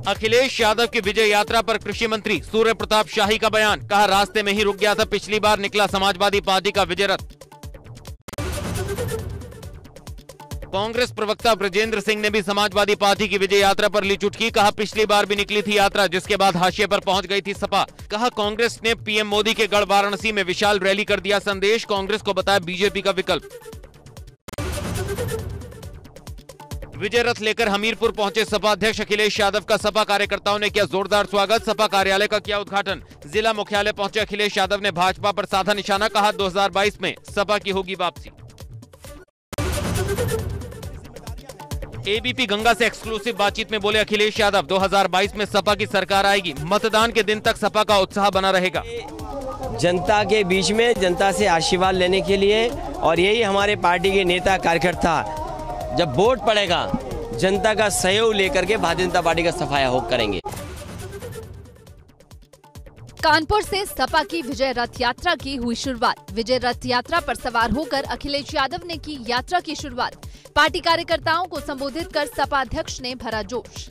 अखिलेश यादव की विजय यात्रा पर कृषि मंत्री सूर्य प्रताप शाही का बयान, कहा रास्ते में ही रुक गया था, पिछली बार निकला समाजवादी पार्टी का विजय रथ। कांग्रेस प्रवक्ता ब्रजेंद्र सिंह ने भी समाजवादी पार्टी की विजय यात्रा पर ली चुटकी, कहा पिछली बार भी निकली थी यात्रा, जिसके बाद हाशिए पर पहुंच गई थी सपा। कहा कांग्रेस ने पीएम मोदी के गढ़ वाराणसी में विशाल रैली कर दिया संदेश, कांग्रेस को बताया बीजेपी का विकल्प। विजय रथ लेकर हमीरपुर पहुंचे सपा अध्यक्ष अखिलेश यादव का सपा कार्यकर्ताओं ने किया जोरदार स्वागत, सपा कार्यालय का किया उद्घाटन। जिला मुख्यालय पहुंचे अखिलेश यादव ने भाजपा पर साधा निशाना, कहा 2022 में सपा की होगी वापसी। एबीपी गंगा से एक्सक्लूसिव बातचीत में बोले अखिलेश यादव, 2022 में सपा की सरकार आएगी, मतदान के दिन तक सपा का उत्साह बना रहेगा। जनता के बीच में जनता से आशीर्वाद लेने के लिए, और यही हमारे पार्टी के नेता कार्यकर्ता जब वोट पड़ेगा जनता का सहयोग लेकर के भारतीय जनता पार्टी का सफाया हो करेंगे। कानपुर से सपा की विजय रथ यात्रा की हुई शुरुआत। विजय रथ यात्रा पर सवार होकर अखिलेश यादव ने की यात्रा की शुरुआत। पार्टी कार्यकर्ताओं को संबोधित कर सपा अध्यक्ष ने भरा जोश।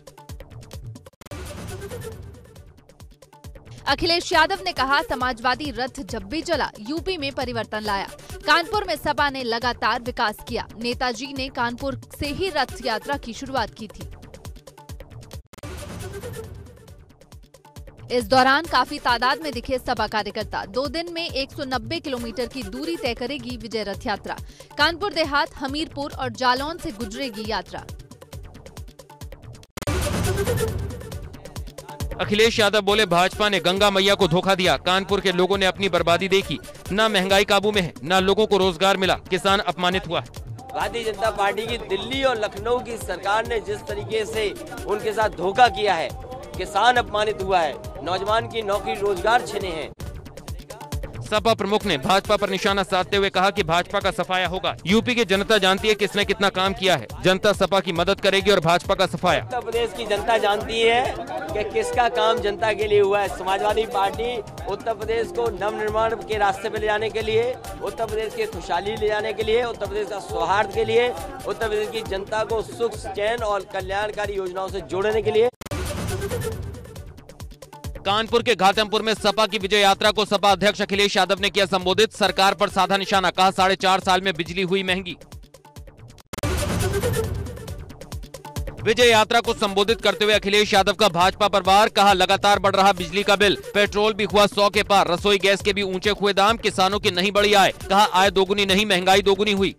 अखिलेश यादव ने कहा समाजवादी रथ जब भी चला यूपी में परिवर्तन लाया। कानपुर में सपा ने लगातार विकास किया। नेताजी ने कानपुर से ही रथ यात्रा की शुरुआत की थी। इस दौरान काफी तादाद में दिखे सपा कार्यकर्ता। 2 दिन में 190 किलोमीटर की दूरी तय करेगी विजय रथ यात्रा। कानपुर देहात, हमीरपुर और जालौन से गुजरेगी यात्रा। अखिलेश यादव बोले भाजपा ने गंगा मैया को धोखा दिया, कानपुर के लोगों ने अपनी बर्बादी देखी, न महंगाई काबू में है, न लोगों को रोजगार मिला, किसान अपमानित हुआ है। भारतीय जनता पार्टी की दिल्ली और लखनऊ की सरकार ने जिस तरीके से उनके साथ धोखा किया है, किसान अपमानित हुआ है, नौजवान की नौकरी रोजगार छिने हैं। सपा प्रमुख ने भाजपा पर निशाना साधते हुए कहा कि भाजपा का सफाया होगा। यूपी की जनता जानती है किसने कितना काम किया है, जनता सपा की मदद करेगी और भाजपा का सफाया। उत्तर प्रदेश की जनता जानती है कि किसका काम जनता के लिए हुआ है। समाजवादी पार्टी उत्तर प्रदेश को नवनिर्माण के रास्ते पे ले जाने के लिए, उत्तर प्रदेश की खुशहाली ले जाने के लिए, उत्तर प्रदेश का सौहार्द के लिए, उत्तर प्रदेश की जनता को सुख चैन और कल्याणकारी योजनाओं से जोड़ने के लिए। कानपुर के घाटमपुर में सपा की विजय यात्रा को सपा अध्यक्ष अखिलेश यादव ने किया संबोधित, सरकार पर साधा निशाना, कहा 4.5 साल में बिजली हुई महंगी। विजय यात्रा को संबोधित करते हुए अखिलेश यादव का भाजपा पर वार, कहा लगातार बढ़ रहा बिजली का बिल, पेट्रोल भी हुआ 100 के पार, रसोई गैस के भी ऊंचे हुए दाम, किसानों की नहीं बढ़ी आय, कहा आय दोगुनी नहीं महंगाई दोगुनी हुई।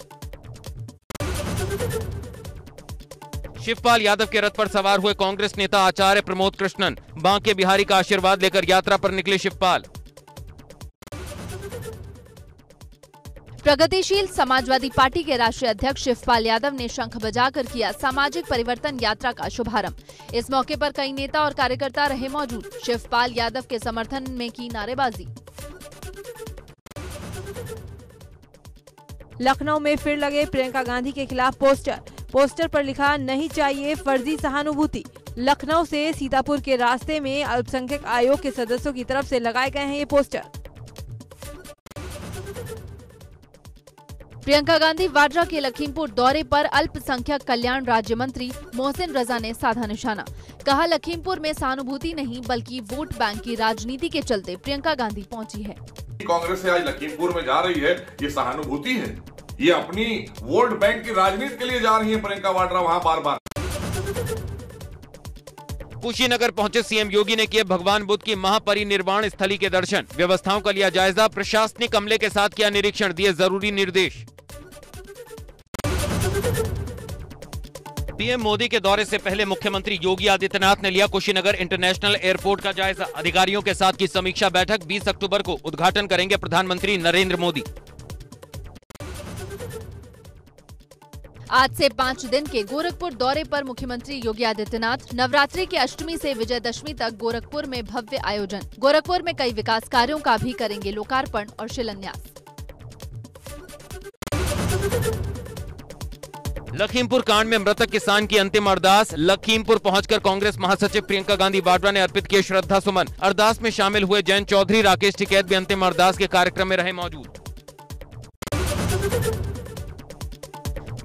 शिवपाल यादव के रथ पर सवार हुए कांग्रेस नेता आचार्य प्रमोद कृष्णन, बांके बिहारी का आशीर्वाद लेकर यात्रा पर निकले शिवपाल। प्रगतिशील समाजवादी पार्टी के राष्ट्रीय अध्यक्ष शिवपाल यादव ने शंख बजाकर किया सामाजिक परिवर्तन यात्रा का शुभारंभ। इस मौके पर कई नेता और कार्यकर्ता रहे मौजूद। शिवपाल यादव के समर्थन में की नारेबाजी। लखनऊ में फिर लगे प्रियंका गांधी के खिलाफ पोस्टर पर लिखा नहीं चाहिए फर्जी सहानुभूति। लखनऊ से सीतापुर के रास्ते में अल्पसंख्यक आयोग के सदस्यों की तरफ से लगाए गए हैं ये पोस्टर। प्रियंका गांधी वाड्रा के लखीमपुर दौरे पर अल्पसंख्यक कल्याण राज्य मंत्री मोहसिन रजा ने साधा निशाना, कहा लखीमपुर में सहानुभूति नहीं बल्कि वोट बैंक की राजनीति के चलते प्रियंका गांधी पहुंची है। कांग्रेस से आज लखीमपुर में जा रही है, ये सहानुभूति है, ये अपनी वोट बैंक की राजनीति के लिए जा रही है प्रियंका वाड्रा वहां बार बार। कुशीनगर पहुंचे सीएम योगी ने किए भगवान बुद्ध की महापरिनिर्वाण स्थली के दर्शन, व्यवस्थाओं का लिया जायजा, प्रशासनिक अमले के साथ किया निरीक्षण, दिए जरूरी निर्देश। पीएम मोदी के दौरे से पहले मुख्यमंत्री योगी आदित्यनाथ ने लिया कुशीनगर इंटरनेशनल एयरपोर्ट का जायजा, अधिकारियों के साथ की समीक्षा बैठक, 20 अक्टूबर को उद्घाटन करेंगे प्रधानमंत्री नरेंद्र मोदी। आज से 5 दिन के गोरखपुर दौरे पर मुख्यमंत्री योगी आदित्यनाथ। नवरात्रि की अष्टमी से विजयदशमी तक गोरखपुर में भव्य आयोजन। गोरखपुर में कई विकास कार्यों का भी करेंगे लोकार्पण और शिलान्यास। लखीमपुर कांड में मृतक किसान की अंतिम अरदास, लखीमपुर पहुंचकर कांग्रेस महासचिव प्रियंका गांधी वाड्रा ने अर्पित किए श्रद्धा सुमन। अरदास में शामिल हुए जैन चौधरी, राकेश टिकैत भी अंतिम अरदास के कार्यक्रम में रहे मौजूद।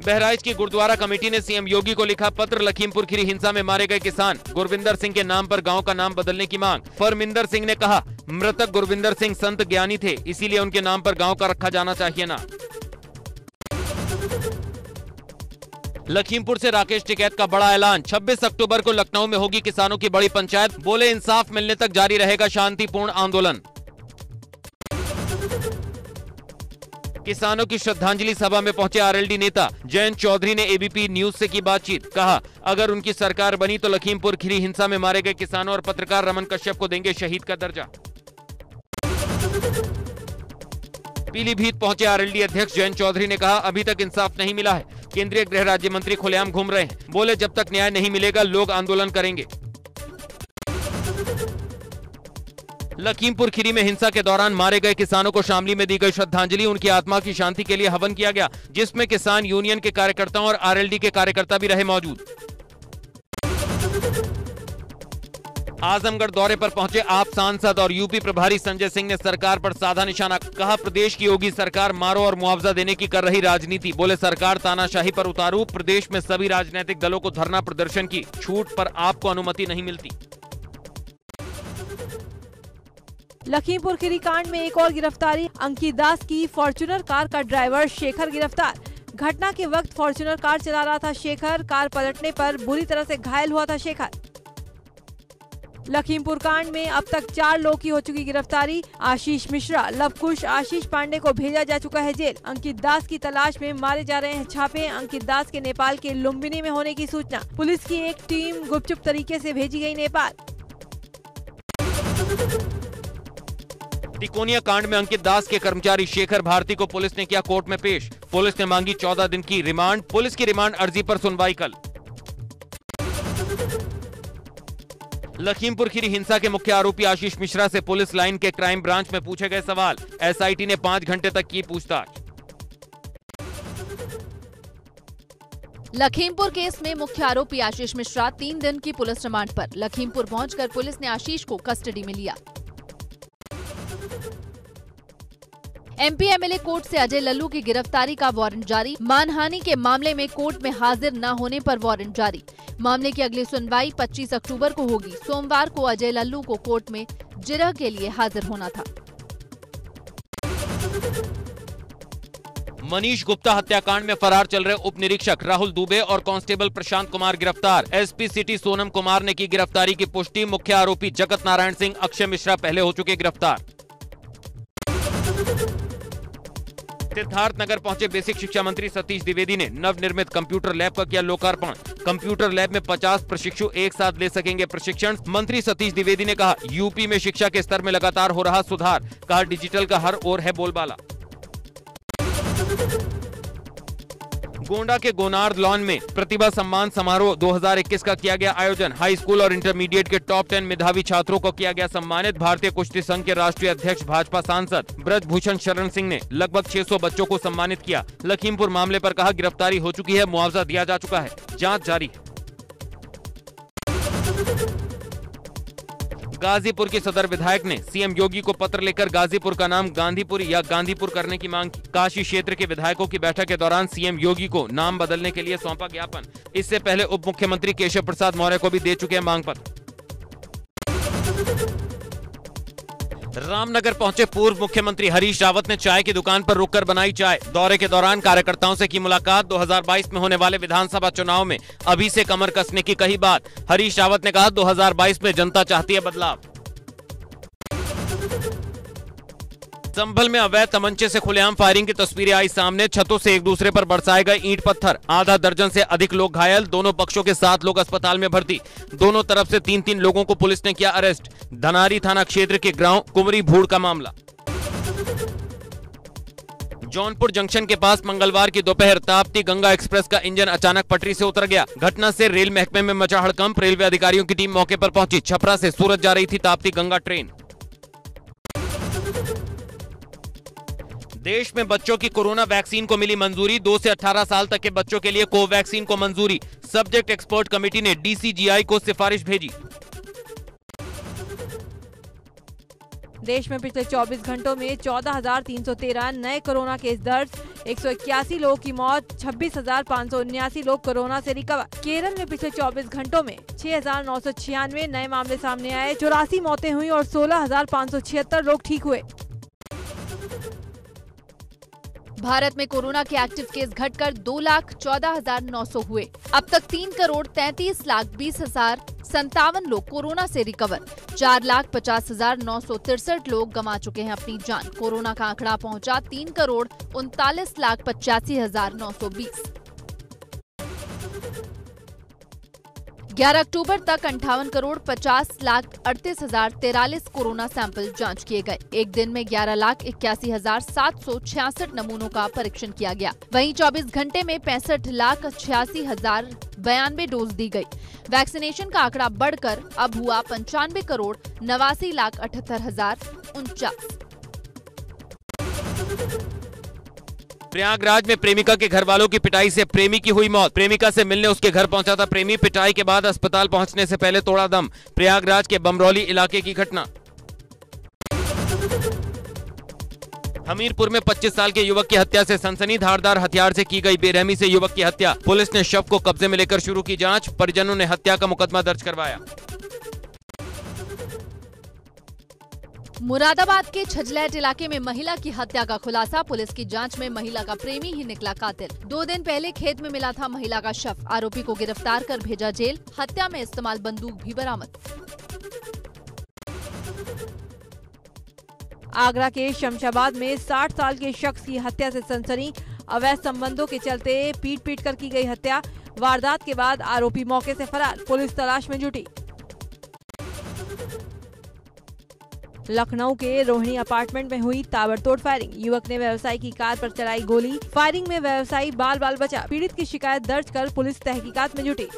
बहराइच की गुरुद्वारा कमेटी ने सीएम योगी को लिखा पत्र, लखीमपुर खीरी हिंसा में मारे गए किसान गुरविंदर सिंह के नाम पर गांव का नाम बदलने की मांग। परमिंदर सिंह ने कहा, मृतक गुरविंदर सिंह संत ज्ञानी थे, इसीलिए उनके नाम पर गांव का रखा जाना चाहिए ना। लखीमपुर से राकेश टिकैत का बड़ा ऐलान, 26 अक्टूबर को लखनऊ में होगी किसानों की बड़ी पंचायत, बोले इंसाफ मिलने तक जारी रहेगा शांतिपूर्ण आंदोलन। किसानों की श्रद्धांजलि सभा में पहुंचे आरएलडी नेता जयंत चौधरी ने एबीपी न्यूज से की बातचीत, कहा अगर उनकी सरकार बनी तो लखीमपुर खीरी हिंसा में मारे गए किसानों और पत्रकार रमन कश्यप को देंगे शहीद का दर्जा। पीलीभीत पहुंचे आरएलडी अध्यक्ष जयंत चौधरी ने कहा, अभी तक इंसाफ नहीं मिला है, केंद्रीय गृह राज्य मंत्री खुलेआम घूम रहे हैं, बोले जब तक न्याय नहीं मिलेगा लोग आंदोलन करेंगे। लखीमपुर खीरी में हिंसा के दौरान मारे गए किसानों को शामली में दी गई श्रद्धांजलि, उनकी आत्मा की शांति के लिए हवन किया गया, जिसमें किसान यूनियन के कार्यकर्ताओं और आरएलडी के कार्यकर्ता भी रहे मौजूद। आजमगढ़ दौरे पर पहुंचे आप सांसद और यूपी प्रभारी संजय सिंह ने सरकार पर साधा निशाना, कहा प्रदेश की योगी सरकार मारो और मुआवजा देने की कर रही राजनीति, बोले सरकार तानाशाही पर उतारू, प्रदेश में सभी राजनीतिक दलों को धरना प्रदर्शन की छूट पर आपको अनुमति नहीं मिलती। लखीमपुर खीरी कांड में एक और गिरफ्तारी, अंकित दास की फॉर्च्यूनर कार का ड्राइवर शेखर गिरफ्तार। घटना के वक्त फॉर्च्यूनर कार चला रहा था शेखर, कार पलटने पर बुरी तरह से घायल हुआ था शेखर। लखीमपुर कांड में अब तक 4 लोग की हो चुकी गिरफ्तारी, आशीष मिश्रा, लवकुश, आशीष पांडे को भेजा जा चुका है जेल। अंकित दास की तलाश में मारे जा रहे हैं छापे, अंकित दास के नेपाल के लुम्बिनी में होने की सूचना, पुलिस की एक टीम गुपचुप तरीके से भेजी गई नेपाल। तिकोनिया कांड में अंकित दास के कर्मचारी शेखर भारती को पुलिस ने किया कोर्ट में पेश, पुलिस ने मांगी 14 दिन की रिमांड, पुलिस की रिमांड अर्जी पर सुनवाई कल। लखीमपुर खीरी हिंसा के मुख्य आरोपी आशीष मिश्रा से पुलिस लाइन के क्राइम ब्रांच में पूछे गए सवाल, एसआईटी ने 5 घंटे तक की पूछताछ। लखीमपुर केस में मुख्य आरोपी आशीष मिश्रा 3 दिन की पुलिस रिमांड पर, लखीमपुर पहुंचकर पुलिस ने आशीष को कस्टडी में लिया। एमपी एमएलए कोर्ट से अजय लल्लू की गिरफ्तारी का वारंट जारी, मानहानि के मामले में कोर्ट में हाजिर न होने पर वारंट जारी। मामले की अगली सुनवाई 25 अक्टूबर को होगी। सोमवार को अजय लल्लू को कोर्ट में जिरह के लिए हाजिर होना था। मनीष गुप्ता हत्याकांड में फरार चल रहे उप निरीक्षक राहुल दुबे और कांस्टेबल प्रशांत कुमार गिरफ्तार, एसपी सिटी सोनम कुमार ने की गिरफ्तारी की पुष्टि, मुख्य आरोपी जगत नारायण सिंह, अक्षय मिश्रा पहले हो चुके गिरफ्तार। सिद्धार्थनगर पहुंचे बेसिक शिक्षा मंत्री सतीश द्विवेदी ने नवनिर्मित कंप्यूटर लैब का किया लोकार्पण, कंप्यूटर लैब में 50 प्रशिक्षु एक साथ ले सकेंगे प्रशिक्षण। मंत्री सतीश द्विवेदी ने कहा यूपी में शिक्षा के स्तर में लगातार हो रहा सुधार, कहा डिजिटल का हर ओर है बोलबाला। गोंडा के गोनार्ड लॉन में प्रतिभा सम्मान समारोह 2021 का किया गया आयोजन, हाई स्कूल और इंटरमीडिएट के टॉप 10 मेधावी छात्रों को किया गया सम्मानित। भारतीय कुश्ती संघ के राष्ट्रीय अध्यक्ष भाजपा सांसद ब्रजभूषण शरण सिंह ने लगभग 600 बच्चों को सम्मानित किया। लखीमपुर मामले पर कहा गिरफ्तारी हो चुकी है, मुआवजा दिया जा चुका है, जांच जारी है। गाजीपुर के सदर विधायक ने सीएम योगी को पत्र लिखकर गाजीपुर का नाम गांधीपुर या गांधीपुर करने की मांग की। काशी क्षेत्र के विधायकों की बैठक के दौरान सीएम योगी को नाम बदलने के लिए सौंपा ज्ञापन। इससे पहले उप मुख्यमंत्री केशव प्रसाद मौर्य को भी दे चुके हैं मांग पत्र। रामनगर पहुंचे पूर्व मुख्यमंत्री हरीश रावत ने चाय की दुकान पर रुककर बनाई चाय। दौरे के दौरान कार्यकर्ताओं से की मुलाकात, 2022 में होने वाले विधानसभा चुनाव में अभी से कमर कसने की कही बात। हरीश रावत ने कहा 2022 में जनता चाहती है बदलाव। संभल में अवैध तमंचे से खुलेआम फायरिंग की तस्वीरें आई सामने, छतों से एक दूसरे पर बरसाए गए ईंट पत्थर, आधा दर्जन से अधिक लोग घायल, दोनों पक्षों के 7 लोग अस्पताल में भर्ती। दोनों तरफ से 3-3 लोगों को पुलिस ने किया अरेस्ट। धनारी थाना क्षेत्र के गांव कुमरी भूड़ का मामला। जौनपुर जंक्शन के पास मंगलवार की दोपहर ताप्ती गंगा एक्सप्रेस का इंजन अचानक पटरी से उतर गया। घटना से रेल महकमे में मचा हड़कंप, रेलवे अधिकारियों की टीम मौके पर पहुंची। छपरा से सूरत जा रही थी ताप्ती गंगा ट्रेन। देश में बच्चों की कोरोना वैक्सीन को मिली मंजूरी, 2 से 18 साल तक के बच्चों के लिए कोवैक्सीन को मंजूरी। सब्जेक्ट एक्सपर्ट कमेटी ने डीसीजीआई को सिफारिश भेजी। देश में पिछले 24 घंटों में 14,313 नए कोरोना केस दर्ज, 181 लोगों की मौत, 26,579 लोग कोरोना से रिकवर। केरल में पिछले 24 घंटों में 6,996 नए मामले सामने आए, 84 मौतें हुई और 16,576 लोग ठीक हुए। भारत में कोरोना के एक्टिव केस घटकर 2,14,900 हुए। अब तक 3,33,20,057 लोग कोरोना से रिकवर। 4,50,963 लोग गंवा चुके हैं अपनी जान। कोरोना का आंकड़ा पहुंचा 3,39,85,920। 11 अक्टूबर तक 58,50,38,043 कोरोना सैंपल जांच किए गए। एक दिन में 11,81,766 नमूनों का परीक्षण किया गया। वहीं 24 घंटे में 65,86,092 डोज दी गई। वैक्सीनेशन का आंकड़ा बढ़कर अब हुआ 95,89,78,049। प्रयागराज में प्रेमिका के घर वालों की पिटाई से प्रेमी की हुई मौत। प्रेमिका से मिलने उसके घर पहुंचा था प्रेमी, पिटाई के बाद अस्पताल पहुंचने से पहले तोड़ा दम। प्रयागराज के बमरौली इलाके की घटना। हमीरपुर में 25 साल के युवक की हत्या से सनसनी। धारदार हथियार से की गई बेरहमी से युवक की हत्या। पुलिस ने शव को कब्जे में लेकर शुरू की जांच। परिजनों ने हत्या का मुकदमा दर्ज करवाया। मुरादाबाद के छजलैट इलाके में महिला की हत्या का खुलासा। पुलिस की जांच में महिला का प्रेमी ही निकला कातिल। 2 दिन पहले खेत में मिला था महिला का शव। आरोपी को गिरफ्तार कर भेजा जेल। हत्या में इस्तेमाल बंदूक भी बरामद। आगरा के शमशाबाद में 60 साल के शख्स की हत्या से सनसनी। अवैध संबंधों के चलते पीट कर की गई हत्या। वारदात के बाद आरोपी मौके से फरार। पुलिस तलाश में जुटी। लखनऊ के रोहिणी अपार्टमेंट में हुई ताबड़तोड़ फायरिंग। युवक ने व्यवसायी की कार पर चलाई गोली। फायरिंग में व्यवसायी बाल बाल बचा। पीड़ित की शिकायत दर्ज कर पुलिस तहकीकात में जुटी।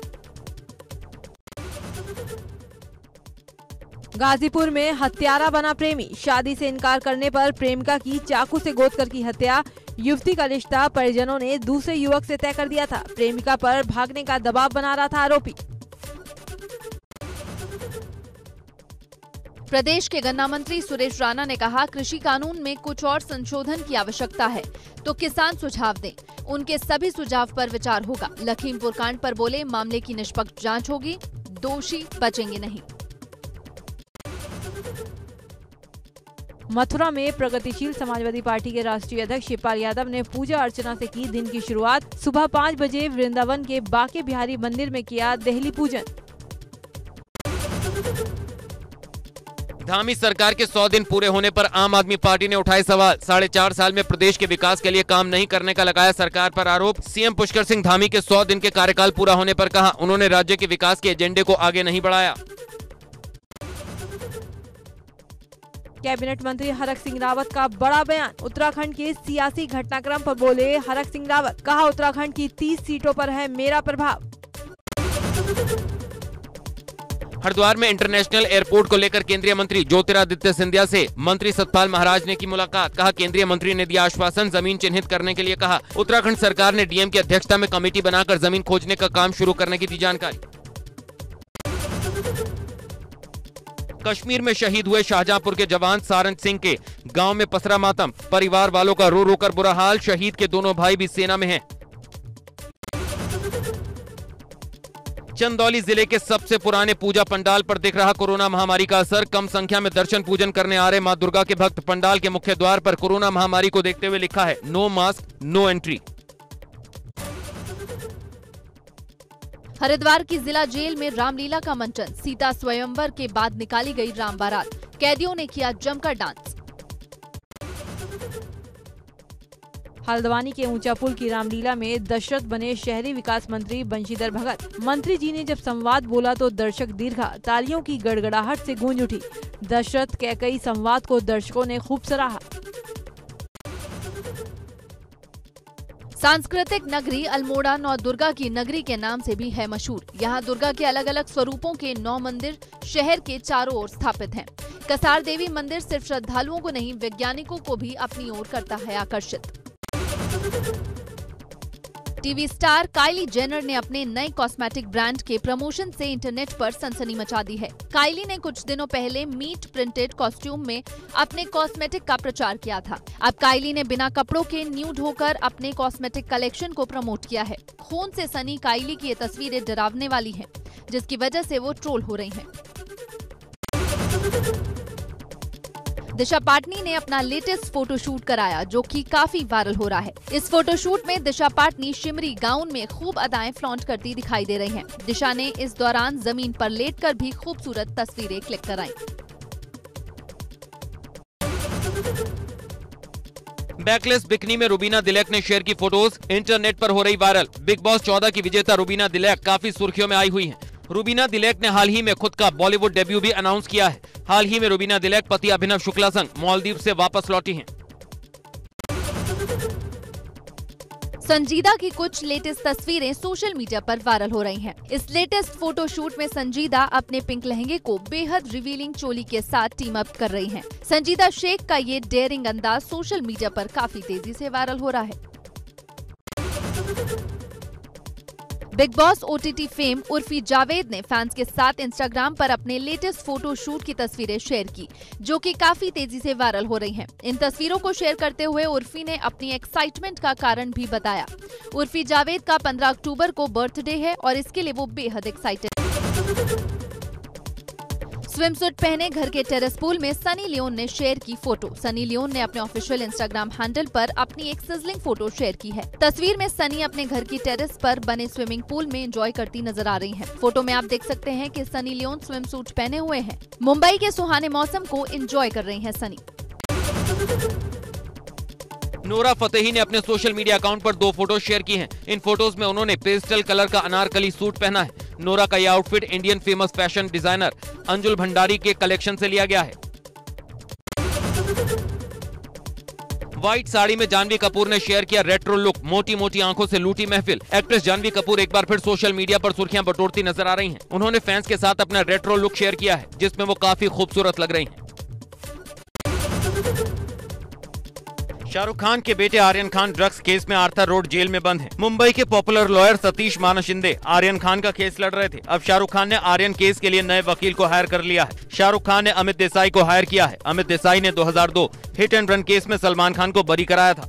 गाजीपुर में हत्यारा बना प्रेमी। शादी से इनकार करने पर प्रेमिका की चाकू से गोदकर की हत्या। युवती का रिश्ता परिजनों ने दूसरे युवक से तय कर दिया था। प्रेमिका पर भागने का दबाव बना रहा था आरोपी। प्रदेश के गन्ना मंत्री सुरेश राणा ने कहा, कृषि कानून में कुछ और संशोधन की आवश्यकता है तो किसान सुझाव दें। उनके सभी सुझाव पर विचार होगा। लखीमपुर कांड पर बोले, मामले की निष्पक्ष जांच होगी, दोषी बचेंगे नहीं। मथुरा में प्रगतिशील समाजवादी पार्टी के राष्ट्रीय अध्यक्ष शिवपाल यादव ने पूजा अर्चना से की दिन की शुरुआत। सुबह 5 बजे वृंदावन के बांके बिहारी मंदिर में किया देहली पूजन। धामी सरकार के 100 दिन पूरे होने पर आम आदमी पार्टी ने उठाए सवाल। 4.5 साल में प्रदेश के विकास के लिए काम नहीं करने का लगाया सरकार पर आरोप। सीएम पुष्कर सिंह धामी के 100 दिन के कार्यकाल पूरा होने पर कहा, उन्होंने राज्य के विकास के एजेंडे को आगे नहीं बढ़ाया। कैबिनेट मंत्री हरक सिंह रावत का बड़ा बयान। उत्तराखंड के सियासी घटनाक्रम पर बोले हरक सिंह रावत। कहा, उत्तराखंड की 30 सीटों पर है मेरा प्रभाव। हरिद्वार में इंटरनेशनल एयरपोर्ट को लेकर केंद्रीय मंत्री ज्योतिरादित्य सिंधिया से मंत्री सतपाल महाराज ने की मुलाकात। कहा, केंद्रीय मंत्री ने दिया आश्वासन, जमीन चिन्हित करने के लिए कहा। उत्तराखंड सरकार ने डीएम की अध्यक्षता में कमेटी बनाकर जमीन खोजने का काम शुरू करने की दी जानकारी। कश्मीर में शहीद हुए शाहजहांपुर के जवान सारंग सिंह के गांव में पसरा मातम। परिवार वालों का रो रो कर बुरा हाल। शहीद के दोनों भाई भी सेना में हैं। चंदौली जिले के सबसे पुराने पूजा पंडाल पर दिख रहा कोरोना महामारी का असर। कम संख्या में दर्शन पूजन करने आ रहे मां दुर्गा के भक्त। पंडाल के मुख्य द्वार पर कोरोना महामारी को देखते हुए लिखा है, no mask no entry. Haridwar की जिला जेल में रामलीला का मंचन। सीता स्वयंवर के बाद निकाली गई राम बारात। कैदियों ने किया जमकर डांस। हल्द्वानी के ऊंचा पुल की रामलीला में दशरथ बने शहरी विकास मंत्री बंशीधर भगत। मंत्री जी ने जब संवाद बोला तो दर्शक दीर्घा। तालियों की गड़गड़ाहट से गूंज उठी। दशरथ कैकई संवाद को दर्शकों ने खूब सराहा। सांस्कृतिक नगरी अल्मोड़ा नौ दुर्गा की नगरी के नाम से भी है मशहूर। यहाँ दुर्गा के अलग अलग स्वरूपों के 9 मंदिर शहर के चारों ओर स्थापित हैं। कसार देवी मंदिर सिर्फ श्रद्धालुओं को नहीं, वैज्ञानिकों को भी अपनी ओर करता है आकर्षित। टीवी स्टार काइली जेनर ने अपने नए कॉस्मेटिक ब्रांड के प्रमोशन से इंटरनेट पर सनसनी मचा दी है। काइली ने कुछ दिनों पहले मीट प्रिंटेड कॉस्ट्यूम में अपने कॉस्मेटिक का प्रचार किया था। अब काइली ने बिना कपड़ों के न्यूड होकर अपने कॉस्मेटिक कलेक्शन को प्रमोट किया है। खून से सनी काइली की ये तस्वीरें डरावने वाली हैं, जिसकी वजह से वो ट्रोल हो रही हैं। दिशा पाटनी ने अपना लेटेस्ट फोटोशूट कराया, जो कि काफी वायरल हो रहा है। इस फोटोशूट में दिशा पाटनी शिमरी गाउन में खूब अदाएं फ्लॉन्ट करती दिखाई दे रही हैं। दिशा ने इस दौरान जमीन पर लेटकर भी खूबसूरत तस्वीरें क्लिक कराईं। बैकलेस बिकनी में रुबीना दिलैक ने शेयर की फोटोज इंटरनेट पर हो रही वायरल। बिग बॉस 14 की विजेता रुबीना दिलैक काफी सुर्खियों में आई हुई हैं। रुबीना दिलैक ने हाल ही में खुद का बॉलीवुड डेब्यू भी अनाउंस किया है। हाल ही में रुबीना दिलैक पति अभिनव शुक्ला संग मालदीव से वापस लौटी हैं। संजीदा की कुछ लेटेस्ट तस्वीरें सोशल मीडिया पर वायरल हो रही हैं। इस लेटेस्ट फोटोशूट में संजीदा अपने पिंक लहंगे को बेहद रिवीलिंग चोली के साथ टीम अप कर रही हैं। संजीदा शेख का ये डेयरिंग अंदाज सोशल मीडिया पर काफी तेजी से वायरल हो रहा है। Big boss OTT fame Urfi Javed ने फैंस के साथ इंस्टाग्राम पर अपने लेटेस्ट फोटो शूट की तस्वीरें शेयर की, जो कि काफी तेजी से वायरल हो रही हैं। इन तस्वीरों को शेयर करते हुए उर्फी ने अपनी एक्साइटमेंट का कारण भी बताया। उर्फी जावेद का 15 अक्टूबर को बर्थडे है और इसके लिए वो बेहद एक्साइटेड। स्विमसूट पहने घर के टेरेस पूल में सनी लियोन ने शेयर की फोटो। सनी लियोन ने अपने ऑफिशियल इंस्टाग्राम हैंडल पर अपनी एक सिजलिंग फोटो शेयर की है। तस्वीर में सनी अपने घर की टेरेस पर बने स्विमिंग पूल में एंजॉय करती नजर आ रही हैं। फोटो में आप देख सकते हैं कि सनी लियोन स्विमसूट पहने हुए हैं। मुंबई के सुहाने मौसम को एंजॉय कर रही हैं सनी। नोरा फतेही ने अपने सोशल मीडिया अकाउंट पर 2 फोटोज शेयर की हैं। इन फोटोज में उन्होंने पेस्टल कलर का अनारकली सूट पहना है। नोरा का यह outfit Indian famous fashion designer Anjul Bhandari के कलेक्शन से लिया गया है। व्हाइट साड़ी में जानवी कपूर ने शेयर किया रेट्रो लुक। मोटी मोटी आंखों से लूटी महफिल। एक्ट्रेस जानवी कपूर एक बार फिर सोशल मीडिया पर सुर्खियां बटोरती नजर आ रही हैं। उन्होंने फैंस के साथ अपना रेट्रो लुक शेयर किया है, जिसमें वो काफी खूबसूरत लग रही हैं। शाहरुख खान के बेटे आर्यन खान ड्रग्स केस में आर्थर रोड जेल में बंद हैं। मुंबई के पॉपुलर लॉयर सतीश माना शिंदे आर्यन खान का केस लड़ रहे थे। अब शाहरुख खान ने आर्यन केस के लिए नए वकील को हायर कर लिया है। शाहरुख खान ने अमित देसाई को हायर किया है। अमित देसाई ने 2002 हिट एंड रन केस में सलमान खान को बरी कराया था।